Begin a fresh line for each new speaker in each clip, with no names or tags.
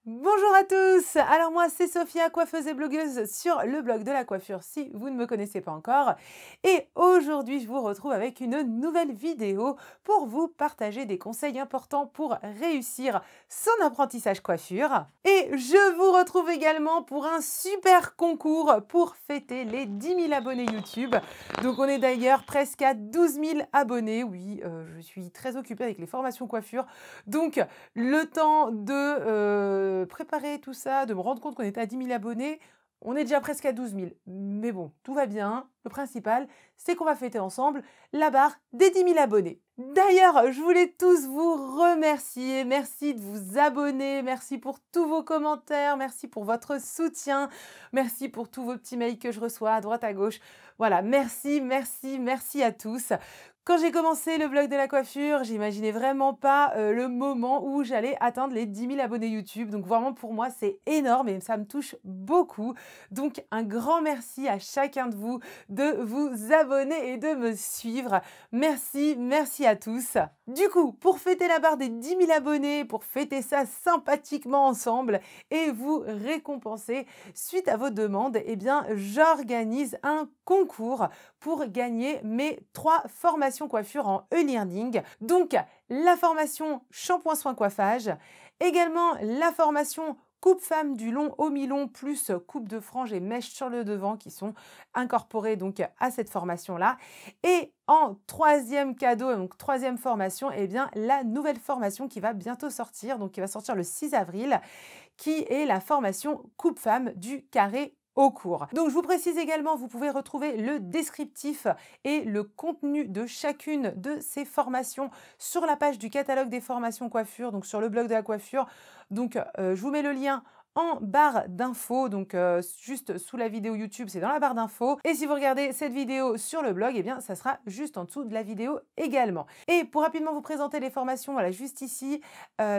Bonjour à tous! Alors moi c'est Sophia, coiffeuse et blogueuse sur le blog de la coiffure si vous ne me connaissez pas encore. Et aujourd'hui je vous retrouve avec une nouvelle vidéo pour vous partager des conseils importants pour réussir son apprentissage coiffure. Et je vous retrouve également pour un super concours pour fêter les 10 000 abonnés YouTube. Donc on est d'ailleurs presque à 12 000 abonnés. Oui, je suis très occupée avec les formations coiffure. Donc le temps de préparer tout ça, de me rendre compte qu'on était à 10 000 abonnés, on est déjà presque à 12 000. Mais bon, tout va bien. Le principal, c'est qu'on va fêter ensemble la barre des 10 000 abonnés. D'ailleurs, je voulais tous vous remercier. Merci de vous abonner. Merci pour tous vos commentaires. Merci pour votre soutien. Merci pour tous vos petits mails que je reçois à droite à gauche. Voilà, merci, merci, merci à tous. Quand j'ai commencé le blog de la coiffure, j'imaginais vraiment pas le moment où j'allais atteindre les 10 000 abonnés YouTube. Donc vraiment pour moi, c'est énorme et ça me touche beaucoup. Donc un grand merci à chacun de vous abonner et de me suivre. Merci, merci à tous. Du coup, pour fêter la barre des 10 000 abonnés, pour fêter ça sympathiquement ensemble et vous récompenser suite à vos demandes, eh bien j'organise un concours pour gagner mes 3 formations coiffure en e-learning. Donc, la formation shampoing soin coiffage, également la formation coupe femme du long au mi-long plus coupe de franges et mèches sur le devant qui sont incorporées donc à cette formation-là. Et en troisième cadeau, donc troisième formation, eh bien la nouvelle formation qui va bientôt sortir, donc qui va sortir le 6 avril, qui est la formation coupe femme du carré au cours. Donc je vous précise également, vous pouvez retrouver le descriptif et le contenu de chacune de ces formations sur la page du catalogue des formations coiffure, donc sur le blog de la coiffure. Donc je vous mets le lien en barre d'infos, donc juste sous la vidéo YouTube, c'est dans la barre d'infos. Et si vous regardez cette vidéo sur le blog, eh bien ça sera juste en dessous de la vidéo également. Et pour rapidement vous présenter les formations, voilà, juste ici,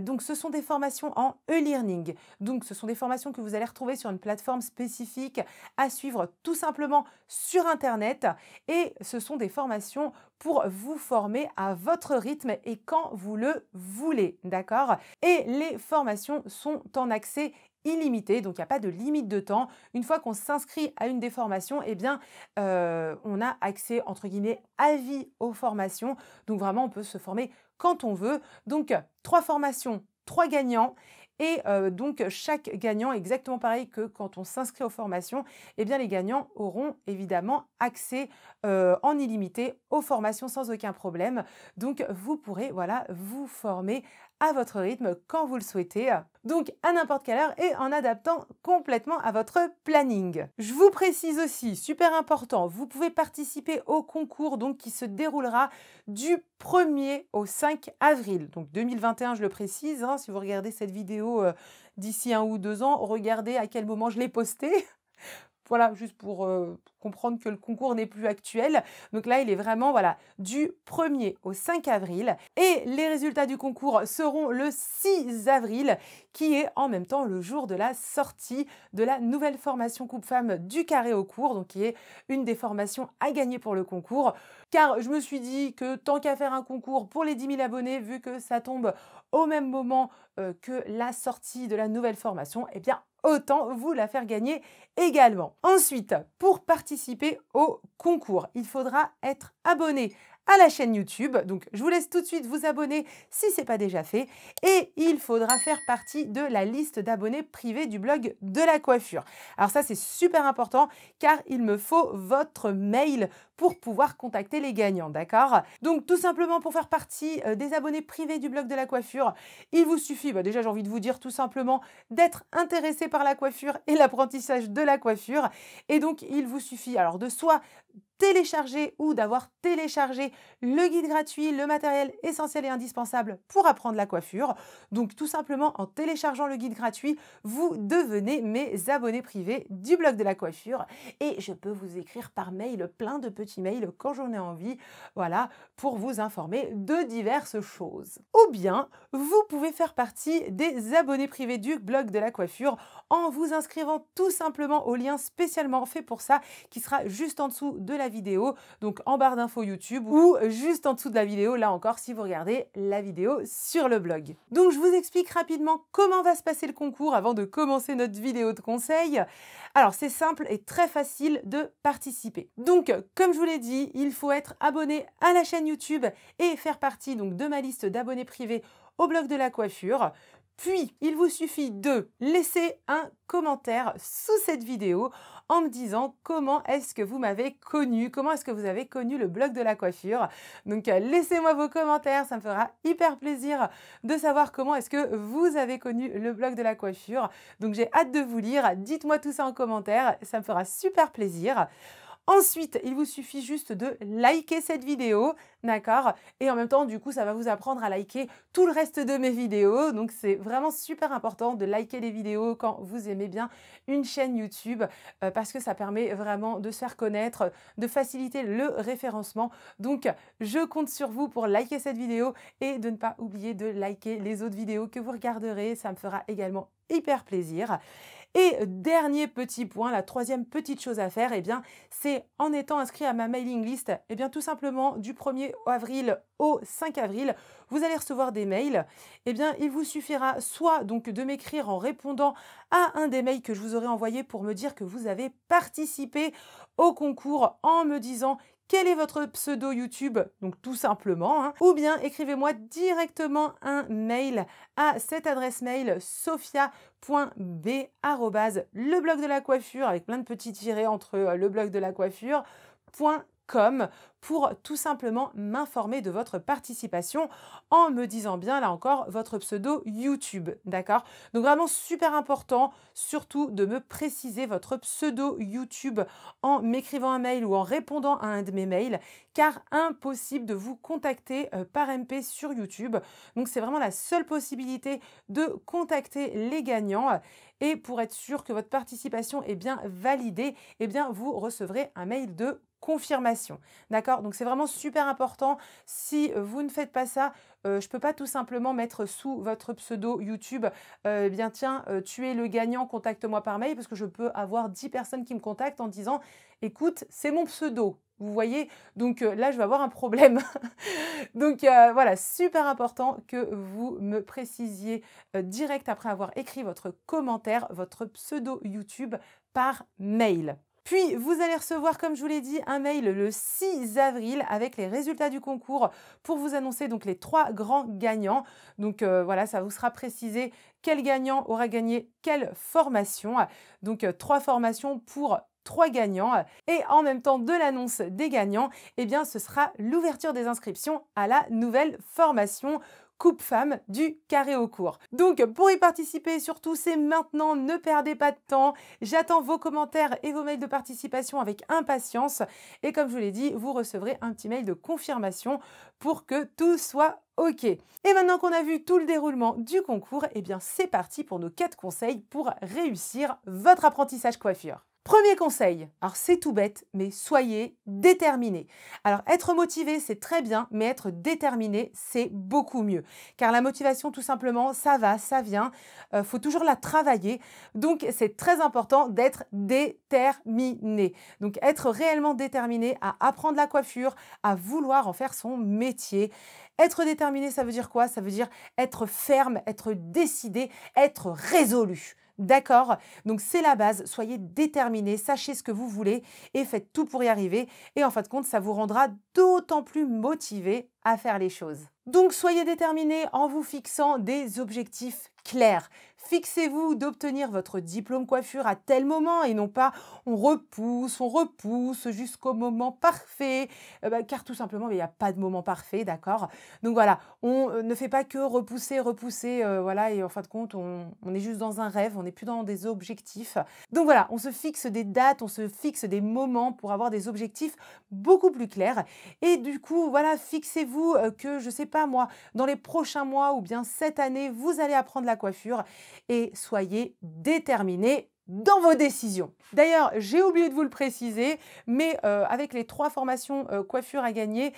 donc ce sont des formations en e-learning. Donc ce sont des formations que vous allez retrouver sur une plateforme spécifique à suivre tout simplement sur Internet. Et ce sont des formations pour vous former à votre rythme et quand vous le voulez, d'accord? Et les formations sont en accès illimité, donc il n'y a pas de limite de temps. Une fois qu'on s'inscrit à une des formations, eh bien, on a accès, entre guillemets, à vie aux formations. Donc vraiment, on peut se former quand on veut. Donc, 3 formations, 3 gagnants. Et donc, chaque gagnant, exactement pareil que quand on s'inscrit aux formations, eh bien, les gagnants auront évidemment accès en illimité aux formations sans aucun problème. Donc, vous pourrez, voilà, vous former à votre rythme quand vous le souhaitez. Donc, à n'importe quelle heure et en adaptant complètement à votre planning. Je vous précise aussi, super important, vous pouvez participer au concours donc, qui se déroulera du 1er au 5 avril. Donc 2021, je le précise, hein, si vous regardez cette vidéo d'ici 1 ou 2 ans, regardez à quel moment je l'ai postée. Voilà, juste pour comprendre que le concours n'est plus actuel. Donc là, il est vraiment voilà, du 1er au 5 avril. Et les résultats du concours seront le 6 avril, qui est en même temps le jour de la sortie de la nouvelle formation coupe femme du carré au cours, donc qui est une des formations à gagner pour le concours. Car je me suis dit que tant qu'à faire un concours pour les 10 000 abonnés, vu que ça tombe au même moment que la sortie de la nouvelle formation, eh bien, autant vous la faire gagner également. Ensuite, pour participer au concours, il faudra être abonné à la chaîne YouTube. Donc, je vous laisse tout de suite vous abonner si ce n'est pas déjà fait. Et il faudra faire partie de la liste d'abonnés privés du blog de la coiffure. Alors ça, c'est super important car il me faut votre mail pour pouvoir contacter les gagnants, d'accord? Donc, tout simplement pour faire partie des abonnés privés du blog de la coiffure, il vous suffit, déjà j'ai envie de vous dire tout simplement, d'être intéressé par la coiffure et l'apprentissage de la coiffure. Et donc, il vous suffit alors de soit télécharger ou d'avoir téléchargé le guide gratuit, le matériel essentiel et indispensable pour apprendre la coiffure. Donc tout simplement en téléchargeant le guide gratuit, vous devenez mes abonnés privés du blog de la coiffure et je peux vous écrire par mail plein de petits mails quand j'en ai envie, voilà, pour vous informer de diverses choses. Ou bien, vous pouvez faire partie des abonnés privés du blog de la coiffure en vous inscrivant tout simplement au lien spécialement fait pour ça qui sera juste en dessous de la vidéo, donc en barre d'infos YouTube ou juste en dessous de la vidéo, là encore si vous regardez la vidéo sur le blog. Donc je vous explique rapidement comment va se passer le concours avant de commencer notre vidéo de conseil. Alors c'est simple et très facile de participer. Donc comme je vous l'ai dit, il faut être abonné à la chaîne YouTube et faire partie donc de ma liste d'abonnés privés au blog de la coiffure. Puis, il vous suffit de laisser un commentaire sous cette vidéo en me disant comment est-ce que vous m'avez connu, comment est-ce que vous avez connu le blog de la coiffure. Donc, laissez-moi vos commentaires, ça me fera hyper plaisir de savoir comment est-ce que vous avez connu le blog de la coiffure. Donc, j'ai hâte de vous lire. Dites-moi tout ça en commentaire, ça me fera super plaisir. Ensuite, il vous suffit juste de liker cette vidéo, d'accord? Et en même temps, du coup, ça va vous apprendre à liker tout le reste de mes vidéos. Donc, c'est vraiment super important de liker les vidéos quand vous aimez bien une chaîne YouTube parce que ça permet vraiment de se faire connaître, de faciliter le référencement. Donc, je compte sur vous pour liker cette vidéo et de ne pas oublier de liker les autres vidéos que vous regarderez. Ça me fera également hyper plaisir. Et dernier petit point, la troisième petite chose à faire, eh bien, c'est en étant inscrit à ma mailing list, eh bien, tout simplement du 1er avril au 5 avril, vous allez recevoir des mails. Eh bien, il vous suffira soit donc de m'écrire en répondant à un des mails que je vous aurai envoyé pour me dire que vous avez participé au concours en me disant quel est votre pseudo YouTube, donc tout simplement, hein. Ou bien écrivez-moi directement un mail à cette adresse mail sophia.b@leblogdelacoiffure avec plein de petits tirets entre le blog de la coiffure.com pour tout simplement m'informer de votre participation en me disant bien là encore votre pseudo YouTube, d'accord? Donc vraiment super important surtout de me préciser votre pseudo YouTube en m'écrivant un mail ou en répondant à un de mes mails car impossible de vous contacter par MP sur YouTube. Donc c'est vraiment la seule possibilité de contacter les gagnants. Et pour être sûr que votre participation est bien validée, eh bien vous recevrez un mail de confirmation. D'accord? Donc c'est vraiment super important. Si vous ne faites pas ça, je ne peux pas tout simplement mettre sous votre pseudo YouTube, eh bien tiens, tu es le gagnant, contacte-moi par mail, parce que je peux avoir 10 personnes qui me contactent en disant, écoute, c'est mon pseudo. Vous voyez? Donc là, je vais avoir un problème. Donc voilà, super important que vous me précisiez direct après avoir écrit votre commentaire, votre pseudo YouTube par mail. Puis, vous allez recevoir, comme je vous l'ai dit, un mail le 6 avril avec les résultats du concours pour vous annoncer donc les 3 grands gagnants. Donc voilà, ça vous sera précisé quel gagnant aura gagné quelle formation. Donc 3 formations pour 3 gagnants. Et en même temps de l'annonce des gagnants, eh bien, ce sera l'ouverture des inscriptions à la nouvelle formation Coupe Femme du Carré au Court. Donc pour y participer, surtout c'est maintenant, ne perdez pas de temps. J'attends vos commentaires et vos mails de participation avec impatience. Et comme je vous l'ai dit, vous recevrez un petit mail de confirmation pour que tout soit OK. Et maintenant qu'on a vu tout le déroulement du concours, eh bien c'est parti pour nos 4 conseils pour réussir votre apprentissage coiffure. Premier conseil, alors c'est tout bête, mais soyez déterminé. Alors être motivé, c'est très bien, mais être déterminé, c'est beaucoup mieux. Car la motivation, tout simplement, ça va, ça vient, faut toujours la travailler. Donc c'est très important d'être déterminé. Donc être réellement déterminé à apprendre la coiffure, à vouloir en faire son métier. Être déterminé, ça veut dire quoi? Ça veut dire être ferme, être décidé, être résolu. D'accord? Donc c'est la base, soyez déterminés, sachez ce que vous voulez et faites tout pour y arriver. Et en fin de compte, ça vous rendra d'autant plus motivé à faire les choses. Donc soyez déterminés en vous fixant des objectifs clairs. Fixez-vous d'obtenir votre diplôme coiffure à tel moment et non pas on repousse jusqu'au moment parfait, car tout simplement il n'y a pas de moment parfait, d'accord? Donc voilà, on ne fait pas que repousser, voilà, et en fin de compte on est juste dans un rêve, on n'est plus dans des objectifs. Donc voilà, on se fixe des dates, on se fixe des moments pour avoir des objectifs beaucoup plus clairs. Et du coup, voilà, fixez-vous que, je sais pas moi, dans les prochains mois ou bien cette année, vous allez apprendre la coiffure et soyez déterminés dans vos décisions. D'ailleurs, j'ai oublié de vous le préciser, mais avec les 3 formations coiffure à gagner,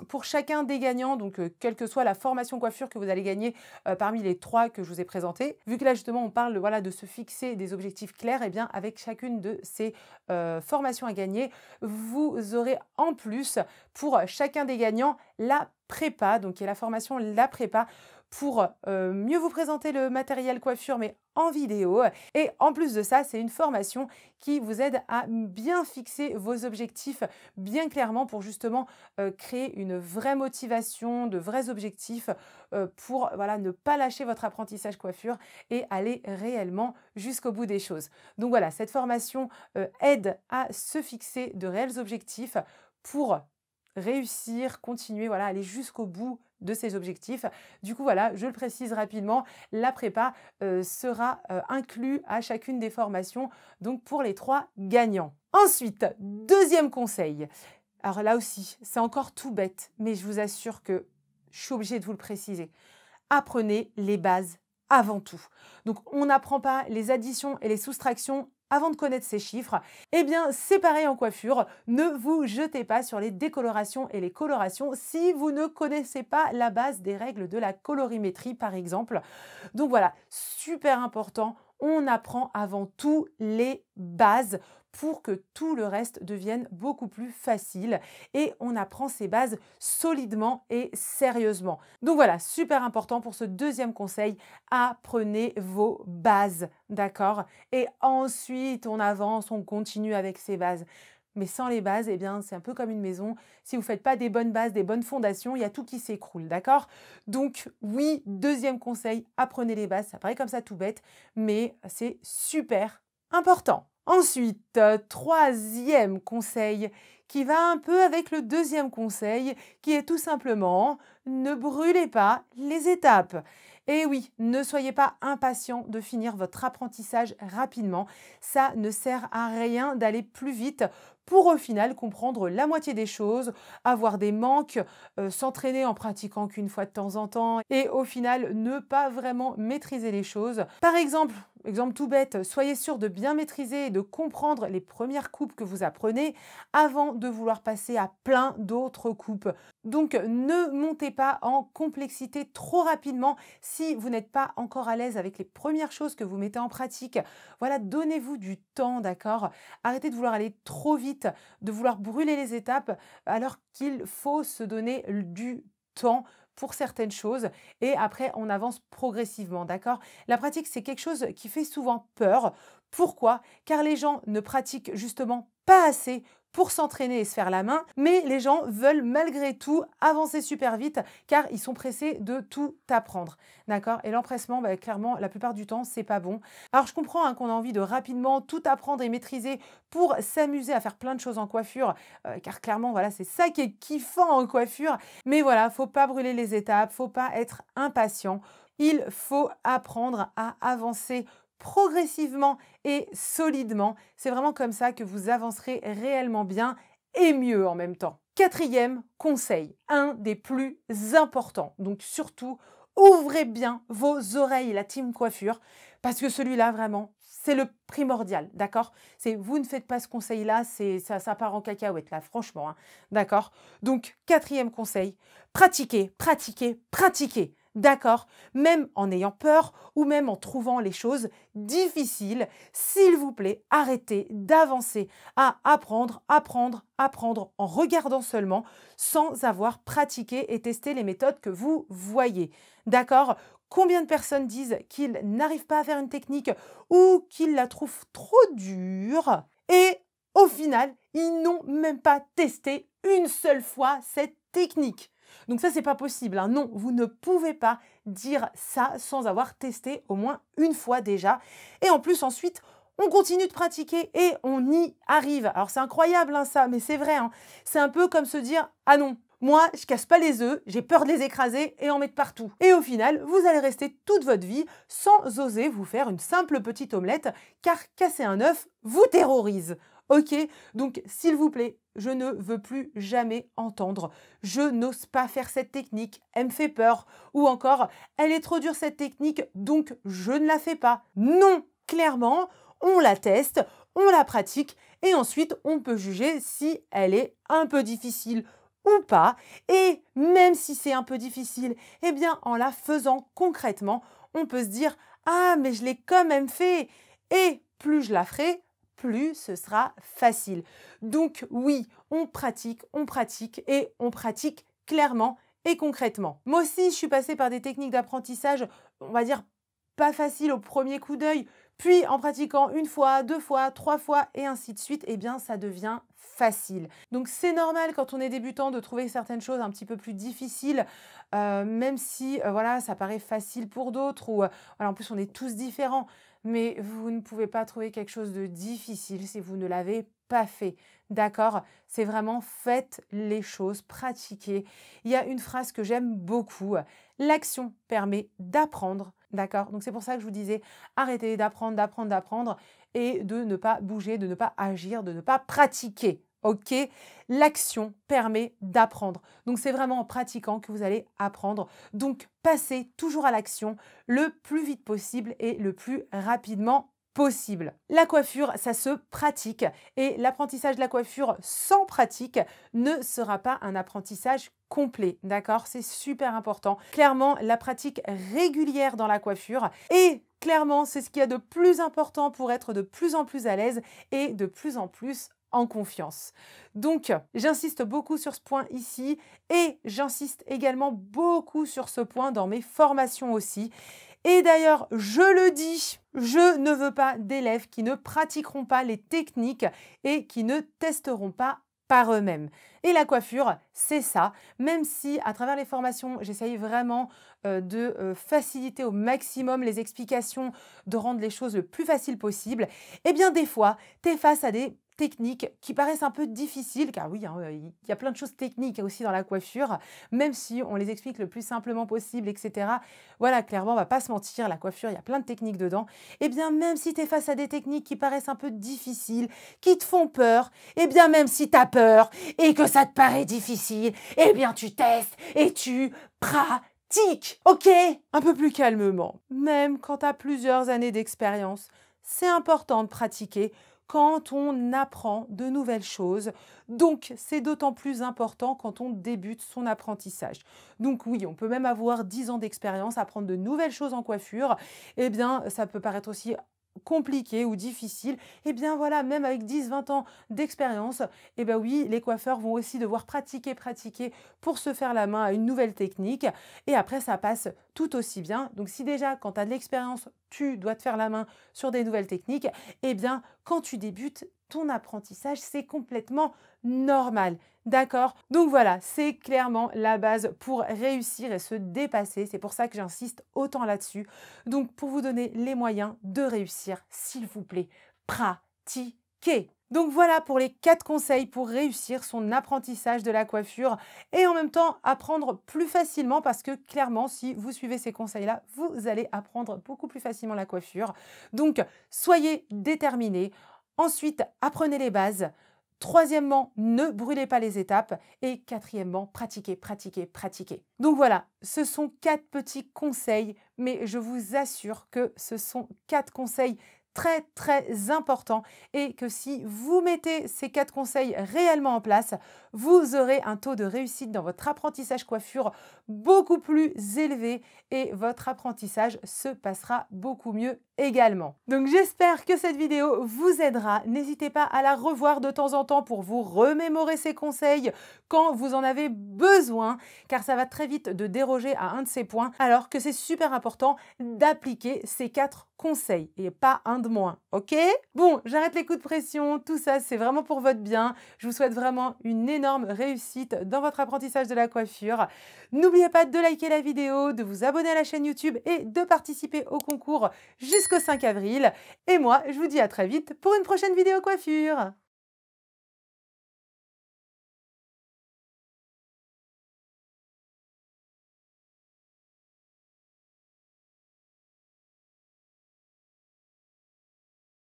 pour chacun des gagnants, donc quelle que soit la formation coiffure que vous allez gagner parmi les 3 que je vous ai présentées, vu que là justement on parle voilà, de se fixer des objectifs clairs, et bien avec chacune de ces formations à gagner, vous aurez en plus pour chacun des gagnants la prépa, donc qui est la formation La Prépa, pour mieux vous présenter le matériel coiffure, mais en vidéo. Et en plus de ça, c'est une formation qui vous aide à bien fixer vos objectifs bien clairement pour justement créer une vraie motivation, de vrais objectifs pour voilà, ne pas lâcher votre apprentissage coiffure et aller réellement jusqu'au bout des choses. Donc voilà, cette formation aide à se fixer de réels objectifs pour réussir, continuer, voilà, aller jusqu'au bout de ses objectifs. Du coup, voilà, je le précise rapidement, la prépa sera inclus à chacune des formations, donc pour les 3 gagnants. Ensuite, deuxième conseil. Alors là aussi, c'est encore tout bête, mais je vous assure que je suis obligée de vous le préciser. Apprenez les bases avant tout. Donc, on n'apprend pas les additions et les soustractions avant de connaître ces chiffres. Eh bien, c'est pareil en coiffure. Ne vous jetez pas sur les décolorations et les colorations si vous ne connaissez pas la base des règles de la colorimétrie, par exemple. Donc voilà, super important. On apprend avant tout les bases pour que tout le reste devienne beaucoup plus facile et on apprend ces bases solidement et sérieusement. Donc voilà, super important pour ce deuxième conseil, apprenez vos bases, d'accord? Et ensuite, on avance, on continue avec ces bases. Mais sans les bases, eh bien, c'est un peu comme une maison. Si vous ne faites pas des bonnes bases, des bonnes fondations, il y a tout qui s'écroule, d'accord? Donc oui, deuxième conseil, apprenez les bases. Ça paraît comme ça tout bête, mais c'est super important. Ensuite, troisième conseil qui va un peu avec le deuxième conseil, qui est tout simplement ne brûlez pas les étapes. Et oui, ne soyez pas impatient de finir votre apprentissage rapidement. Ça ne sert à rien d'aller plus vite pour au final comprendre la moitié des choses, avoir des manques, s'entraîner en pratiquant qu'une fois de temps en temps et au final ne pas vraiment maîtriser les choses. Par exemple, exemple tout bête, soyez sûr de bien maîtriser et de comprendre les premières coupes que vous apprenez avant de vouloir passer à plein d'autres coupes. Donc ne montez pas en complexité trop rapidement si vous n'êtes pas encore à l'aise avec les premières choses que vous mettez en pratique. Voilà, donnez-vous du temps, d'accord? Arrêtez de vouloir aller trop vite, de vouloir brûler les étapes alors qu'il faut se donner du temps pour certaines choses et après on avance progressivement, d'accord? La pratique, c'est quelque chose qui fait souvent peur. Pourquoi? Car les gens ne pratiquent justement pas assez pour s'entraîner et se faire la main, mais les gens veulent malgré tout avancer super vite car ils sont pressés de tout apprendre, d'accord? Et l'empressement, clairement, la plupart du temps, c'est pas bon. Alors je comprends qu'on a envie de rapidement tout apprendre et maîtriser pour s'amuser à faire plein de choses en coiffure, car clairement, voilà, c'est ça qui est kiffant en coiffure. Mais voilà, faut pas brûler les étapes, faut pas être impatient. Il faut apprendre à avancer progressivement et solidement. C'est vraiment comme ça que vous avancerez réellement bien et mieux en même temps. Quatrième conseil, un des plus importants. Donc surtout, ouvrez bien vos oreilles, la team coiffure, parce que celui-là, vraiment, c'est le primordial, d'accord? C'est vous ne faites pas ce conseil-là, ça part en cacahuète, là, franchement, hein, d'accord? Donc, quatrième conseil, pratiquez, pratiquez, pratiquez. D'accord, même en ayant peur ou même en trouvant les choses difficiles, s'il vous plaît, arrêtez d'avancer à apprendre, apprendre, apprendre en regardant seulement sans avoir pratiqué et testé les méthodes que vous voyez. D'accord? Combien de personnes disent qu'ils n'arrivent pas à faire une technique ou qu'ils la trouvent trop dure et au final, ils n'ont même pas testé une seule fois cette technique. Donc ça, c'est pas possible, hein. Non, vous ne pouvez pas dire ça sans avoir testé au moins une fois déjà. Et en plus, ensuite, on continue de pratiquer et on y arrive. Alors c'est incroyable, hein, ça, mais c'est vrai, hein. C'est un peu comme se dire « Ah non, moi, je casse pas les œufs, j'ai peur de les écraser et en mettre partout. » Et au final, vous allez rester toute votre vie sans oser vous faire une simple petite omelette, car casser un œuf vous terrorise. Ok, donc s'il vous plaît, je ne veux plus jamais entendre « je n'ose pas faire cette technique, elle me fait peur » ou encore « elle est trop dure cette technique, donc je ne la fais pas ». Non, clairement, on la teste, on la pratique et ensuite on peut juger si elle est un peu difficile ou pas. Et même si c'est un peu difficile, eh bien en la faisant concrètement, on peut se dire « Ah, mais je l'ai quand même fait !» Et plus je la ferai, plus ce sera facile. Donc oui, on pratique et on pratique clairement et concrètement. Moi aussi, je suis passée par des techniques d'apprentissage, on va dire pas faciles au premier coup d'œil, puis en pratiquant une fois, deux fois, trois fois et ainsi de suite, eh bien ça devient facile. Donc c'est normal quand on est débutant de trouver certaines choses un petit peu plus difficiles, même si voilà, ça paraît facile pour d'autres ou voilà, en plus on est tous différents. Mais vous ne pouvez pas trouver quelque chose de difficile si vous ne l'avez pas fait. D'accord? C'est vraiment faites les choses, pratiquez. Il y a une phrase que j'aime beaucoup. L'action permet d'apprendre. D'accord? Donc c'est pour ça que je vous disais, arrêtez d'apprendre, d'apprendre et de ne pas bouger, de ne pas agir, de ne pas pratiquer. Ok? L'action permet d'apprendre. Donc c'est vraiment en pratiquant que vous allez apprendre. Donc passez toujours à l'action le plus vite possible et le plus rapidement possible. La coiffure, ça se pratique et l'apprentissage de la coiffure sans pratique ne sera pas un apprentissage complet, d'accord? C'est super important. Clairement, la pratique régulière dans la coiffure et clairement, c'est ce qu'il y a de plus important pour être de plus en plus à l'aise et de plus en plus en confiance. Donc, j'insiste beaucoup sur ce point ici et j'insiste également beaucoup sur ce point dans mes formations aussi. Et d'ailleurs, je le dis, je ne veux pas d'élèves qui ne pratiqueront pas les techniques et qui ne testeront pas par eux-mêmes. Et la coiffure, c'est ça. Même si à travers les formations, j'essaye vraiment de faciliter au maximum les explications, de rendre les choses le plus facile possible, eh bien des fois, tu es face à des techniques qui paraissent un peu difficiles, car oui, hein, il y a plein de choses techniques aussi dans la coiffure, même si on les explique le plus simplement possible, etc. Voilà, clairement, on va pas se mentir, la coiffure, il y a plein de techniques dedans. Eh bien, même si tu es face à des techniques qui paraissent un peu difficiles, qui te font peur, eh bien, même si tu as peur et que ça te paraît difficile, eh bien, tu testes et tu pratiques, ok? Un peu plus calmement, même quand tu as plusieurs années d'expérience, c'est important de pratiquer quand on apprend de nouvelles choses. Donc, c'est d'autant plus important quand on débute son apprentissage. Donc oui, on peut même avoir 10 ans d'expérience, apprendre de nouvelles choses en coiffure. Eh bien, ça peut paraître aussi compliqué ou difficile. Eh bien voilà, même avec 10-20 ans d'expérience, eh bien oui, les coiffeurs vont aussi devoir pratiquer pour se faire la main à une nouvelle technique. Et après, ça passe tout aussi bien. Donc si déjà, quand tu as de l'expérience, tu dois te faire la main sur des nouvelles techniques, eh bien, quand tu débutes, ton apprentissage, c'est complètement normal. D'accord? Donc voilà, c'est clairement la base pour réussir et se dépasser. C'est pour ça que j'insiste autant là-dessus. Donc pour vous donner les moyens de réussir, s'il vous plaît, pratiquez. Donc voilà pour les 4 conseils pour réussir son apprentissage de la coiffure et en même temps apprendre plus facilement parce que clairement, si vous suivez ces conseils-là, vous allez apprendre beaucoup plus facilement la coiffure. Donc soyez déterminés. Ensuite, apprenez les bases. Troisièmement, ne brûlez pas les étapes. Et quatrièmement, pratiquez. Donc voilà, ce sont 4 petits conseils, mais je vous assure que ce sont 4 conseils très importants et que si vous mettez ces 4 conseils réellement en place, vous aurez un taux de réussite dans votre apprentissage coiffure beaucoup plus élevé et votre apprentissage se passera beaucoup mieux également. Donc j'espère que cette vidéo vous aidera. N'hésitez pas à la revoir de temps en temps pour vous remémorer ces conseils quand vous en avez besoin, car ça va très vite de déroger à un de ces points, alors que c'est super important d'appliquer ces 4 conseils et pas un de moins, ok? Bon, j'arrête les coups de pression, tout ça c'est vraiment pour votre bien. Je vous souhaite vraiment une énorme réussite dans votre apprentissage de la coiffure. N'oubliez pas de liker la vidéo, de vous abonner à la chaîne YouTube et de participer au concours jusqu'au 5 avril. Et moi, je vous dis à très vite pour une prochaine vidéo coiffure.